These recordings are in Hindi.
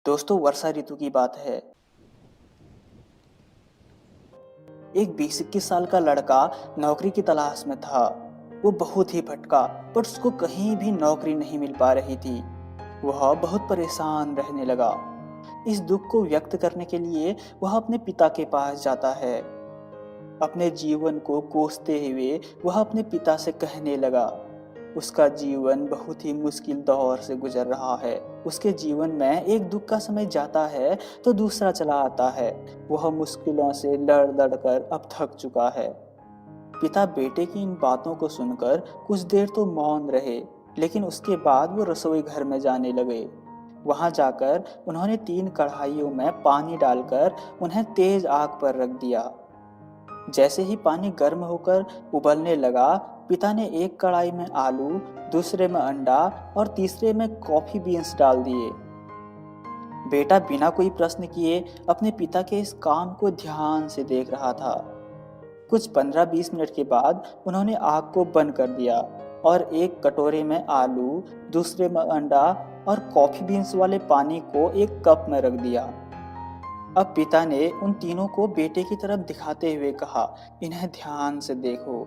दोस्तों, वर्षा ऋतु की बात है। एक 20-21 साल का लड़का नौकरी की तलाश में था। वो बहुत ही भटका, पर उसको कहीं भी नौकरी नहीं मिल पा रही थी। वह बहुत परेशान रहने लगा। इस दुख को व्यक्त करने के लिए वह अपने पिता के पास जाता है। अपने जीवन को कोसते हुए वह अपने पिता से कहने लगा। उसका जीवन बहुत ही मुश्किल दौर से गुजर रहा है। उसके जीवन में एक दुख का समय जाता है तो दूसरा चला आता है। वह मुश्किलों से लड़ लड़ कर अब थक चुका है। पिता बेटे की इन बातों को सुनकर कुछ देर तो मौन रहे, लेकिन उसके बाद वो रसोई घर में जाने लगे। वहां जाकर उन्होंने 3 कढ़ाइयों में पानी डालकर उन्हें तेज आग पर रख दिया। जैसे ही पानी गर्म होकर उबलने लगा, पिता ने एक कढ़ाई में आलू, दूसरे में अंडा और तीसरे में कॉफी बीन्स डाल दिए। बेटा बिना कोई प्रश्न किए अपने पिता के इस काम को ध्यान से देख रहा था। कुछ 15-20 मिनट के बाद उन्होंने आग को बंद कर दिया और एक कटोरे में आलू, दूसरे में अंडा और कॉफी बीन्स वाले पानी को एक कप में रख दिया। अब पिता ने उन तीनों को बेटे की तरफ दिखाते हुए कहा, इन्हें ध्यान से देखो।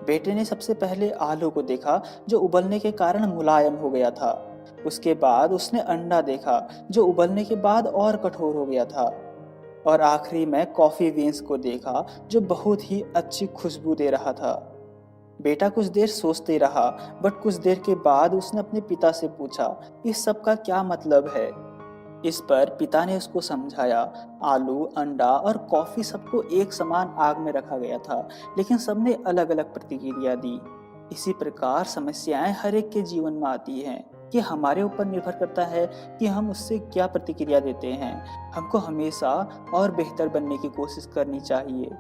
बेटे ने सबसे पहले आलू को देखा, जो उबलने के कारण मुलायम हो गया था। उसके बाद उसने अंडा देखा, जो उबलने के बाद और कठोर हो गया था। और आखिरी में कॉफी बीन्स को देखा, जो बहुत ही अच्छी खुशबू दे रहा था। बेटा कुछ देर सोचते रहा, बट कुछ देर के बाद उसने अपने पिता से पूछा, इस सब का क्या मतलब है। इस पर पिता ने उसको समझाया, आलू, अंडा और कॉफी सबको एक समान आग में रखा गया था, लेकिन सबने अलग अलग प्रतिक्रिया दी। इसी प्रकार समस्याएं हर एक के जीवन में आती हैं, कि हमारे ऊपर निर्भर करता है कि हम उससे क्या प्रतिक्रिया देते हैं। हमको हमेशा और बेहतर बनने की कोशिश करनी चाहिए।